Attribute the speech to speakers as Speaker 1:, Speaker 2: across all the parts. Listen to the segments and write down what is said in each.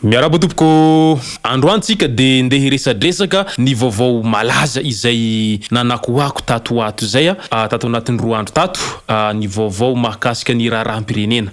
Speaker 1: Miaraba tompoko androantsika de ndeha hiresadresaka ny vaovao malaza izay nanakoako tato ato zay tato anatin'ny 2 andro tato ny vaovao mahakasika ny raharaham-pirenena.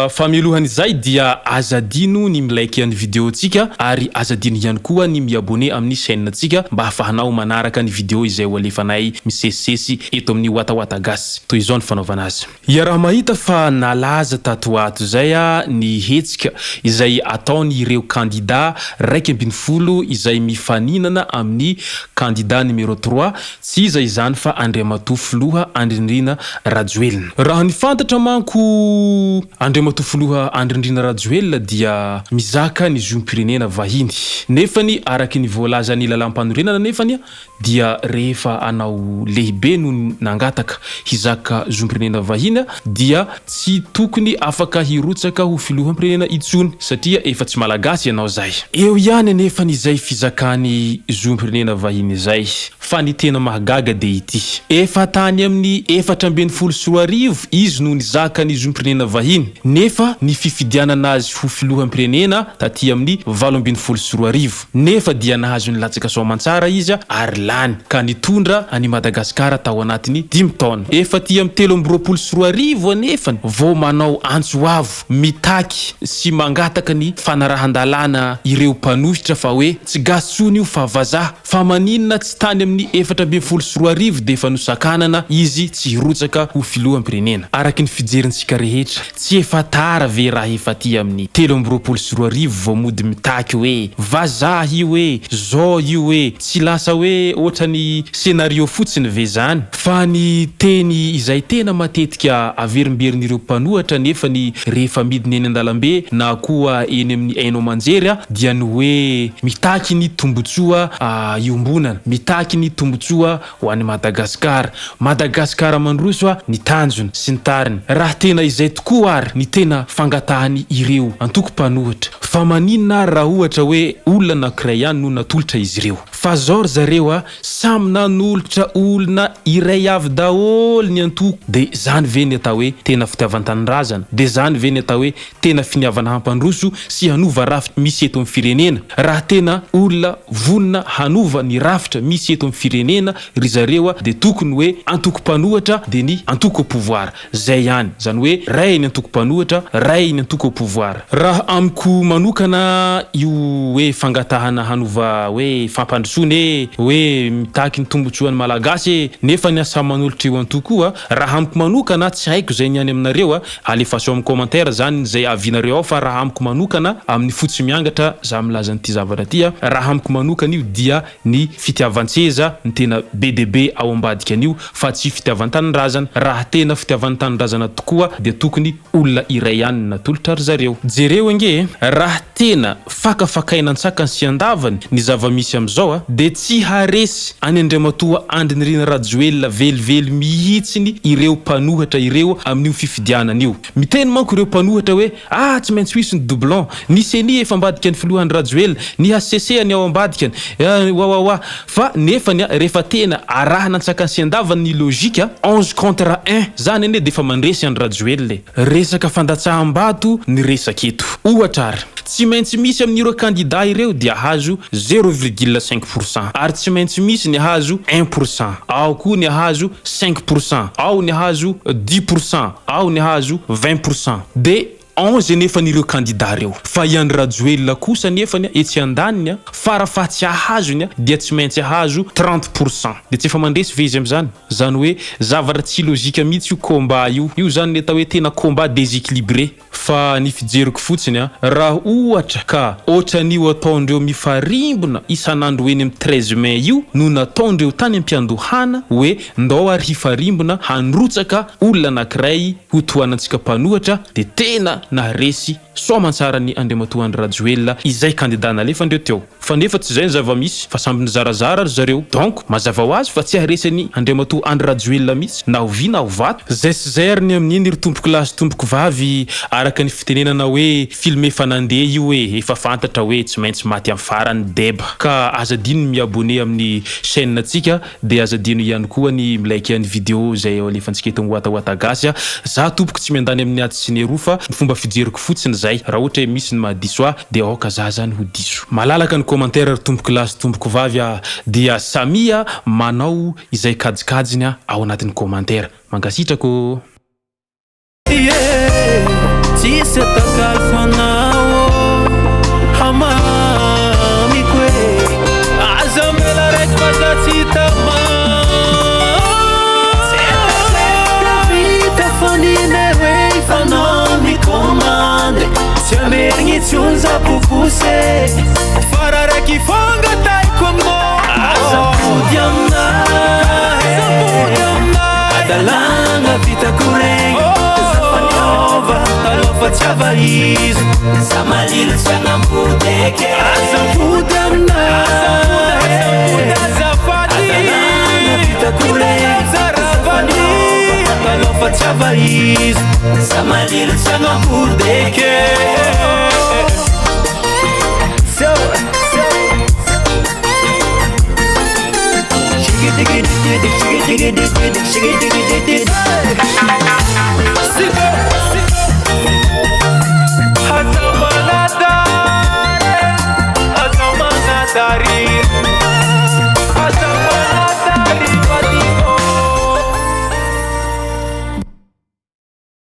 Speaker 1: Fa mialohan'izay dia azadino ny milaiky ny vidéo tsika ary azadino ihany koa ny miabone amin'ny chaîne tsika mba hafahanao manaraka ny vidéo izay ho alefanay misesisesy eto amin'ny Watawata Gas. Toy izao ny fanaovana azy. Ya raha mahita fa nalaza tato ato zay ny hetsika izay ataony ireo candidat raiky ambin'ny folo izay mifaninana amin'ny candidat numéro 3 tsy iza izany fa Andriamatoa Filoha Andrindrina Rajoelina. Raha ny fantatra manko Andriamatoa Filoha Andrindrina Rajoelina dia mizaka ny zom-pirenena vahiny. Nefany araky ny voalaza ny lalam-panorenana nefany dia rehefa anao lehibe no nangataka hizaka zom-pirenena vahiny dia tsy tokony afaka hirotsaka ho filoham-pirenena itsony satria efa tsy malagasy ianao zay. Eo ihany anefa izay fizakany zom-pirenena vahiny zay fa ny tena mahagaga de ity. Efa tany amin'ny 424 izy no nizaka ny zom-pirenena vahiny nefa ny fifidianana azy ho filoham-pirenena taty amin'ny 424 nefa dia nahazo ny latsaka soamantsara izy ary lany ka nitondra any Madagasikara tao anatiny 10 taona. Efa ty amin'ny 324 anefa vao manao antsoavo mitaky sy mangataka ny fanarahandalana ireo mpanohitra fa hoe tsy gastsony io fa vazaha fa maninona tsy tany amin'ny 424 de efa nosakanana izy tsy hirotsaka ho filoham-pirenena. Araky ny fijerintsika rehetra tsy efa tara ve raha efa ty amin'ny 324 vao mody mitaky hoe vazaha io hoe zao io hoe tsy lasa hoe ohatrany scénario fotsiny ve zany fa ny teny izay tena matetika averimberiny ireo mpanohatra nefa ny rehefa midiny eny andalambe na koa eny amin'ny haino manjery dia ny hoe mitaky ny tombotsoa iombonana, mitaky ny tombotsoa ho an'ny Madagasikara, Madagasikara mandroso ny tanjony sy ny tariny. Raha tena izay tokoa ary ny tena fangatahany ireo antoko mpanohatra fa maninona raha ohatra hoe olona anankiray ihany no natolotra izy ireo fa zao zareo samy nanolotra olona iray avy daholo ny antoko de zany ve ny atao hoe tena fitiavan-tanindrazana de zany ve ny atao hoe tena finiavana hampandroso sy hanova rafitra misy eto amin'ny firenena. Raha tena olona vonona hanova ny rafitra misy eto amin'ny firenena ry zareo de tokony hoe antoko mpanohatra de ny antoko au pouvoir zay ihany zany hoe ray ny antoko mpanohatra ray ny antoko au pouvoir. Raha amiko manokana io hoe fangatahana hanova hoe fampandrosony hoe mitaky ny tombotsoan'ny malagasy nefa ny asa manolotra io antoko raha amiko manokana tsy haiko zay niany aminareo alefaso amin'ny commentaire zany zay avinareo ao fa raha amiko manokana amin'ny fotsy miangatra za milaza n'ity zavatra ty raha amiko manokana io dia ny fitiavan-tseza ny tena BDB ao ambadika an'io fa tsy fitiavan-tanindrazana. Raha tena fitiavan-tanindrazana tokoa dia tokony olona iray ihany natolotra ry zareo. Jereo ange raha tena fakafakainantsaka sy andavany ny zava-misy am'izao de tsy haresy any Andriamatoa Andrindrina Rajoelina velively mihitsiny ireo mpanohatra ireo amin'io fifidianan'io. Miteny manko ireo mpanohatra hoe tsy maintsy misy ny doublon ny seni efa ambadika ny Filohan'ny Rajoelina ny HCC ny ao ambadika fa nefa ny rehefa tena arahana antsaka sy andavany ny logika 11 contre 1 zany ane defa mandresy any Rajoelina. Resaka fandatsaham-bato ny resaka eto ohatra tsy maintsy misy amin'ireo candidat ireo dia hazo 0,5% ary tsy maintsy misy ny hazo 1%, ao koa ny hazo 5%, ao ny hazo 10%, ao ny hazo 20% de 11 nefa n'ireo candidat reo. Fa iany Rajoelina kosa nefa etsy andaniny farafahatsy ahazony dia tsy maintsy hazo 30% de tsy efa mandresy vezy am'zany zany hoe zavatra tsy logika mihitsy io combat io zany atao hoe tena combat déséquilibré. Fa ny fijeriko fotsiny raha ohatra ka ohatran'io ataondreo mifarimbona isanandro eny amin'ny 13 mai io no nataondreo tany am-piandohana hoe ndao ary hifarimbona hanrotsaka olona anankiray ho toanantsika mpanohatra de tena naharesy soamantsara ny Andriamatoa Rajoelina izay candidat nalefandreo teo. fa nefa tsy zay ny zava-misy fa samby nizarazara zareo. Donc mazava ho azy fa tsy haresany Andriamatoa Andry Rajoelina mihitsy na ho vy na ho vato. Zay sy zay ary ny amin'iny ry tompoko lahy sy tompoko vavy araka ny fitenenana hoe film efa nandeha io hoe efa fantatra hoe tsy maintsy maty amin'ny farany deba. Ka aza dino miabone amin'ny chaîne antsika de aza dino ihany koa ny milaiky ny vidéo zay alefantsika eto Wata Gasy. Za tompoko tsy miandany amin'ny ady sy ny roa fa ny fomba fijeriko fotsiny zay raha ohatra hoe misy ny mahadiso de aoka za zany ho diso. Malalaka ny commentaire ry tompoko lahy sy tompoko vavy dia Samia manao izay kajikajiny ao anatin'ny commentaire. Mangasitrako.
Speaker 2: Tsisy atakalo fanao hamamiko e aza mela raiky maza tsy hitama vita fanine hoe fanao mikomande tsy amerigny tsy onza-pokose fara raiky fangataiko aminao azafody aminay adalagna vitako regny alofa tsy avaizo samalilo tsy agnambodeke azafody aminay adalagna vitako regny zaravany alofa tsy avaizo samalilo tsy agnambodeke Sigo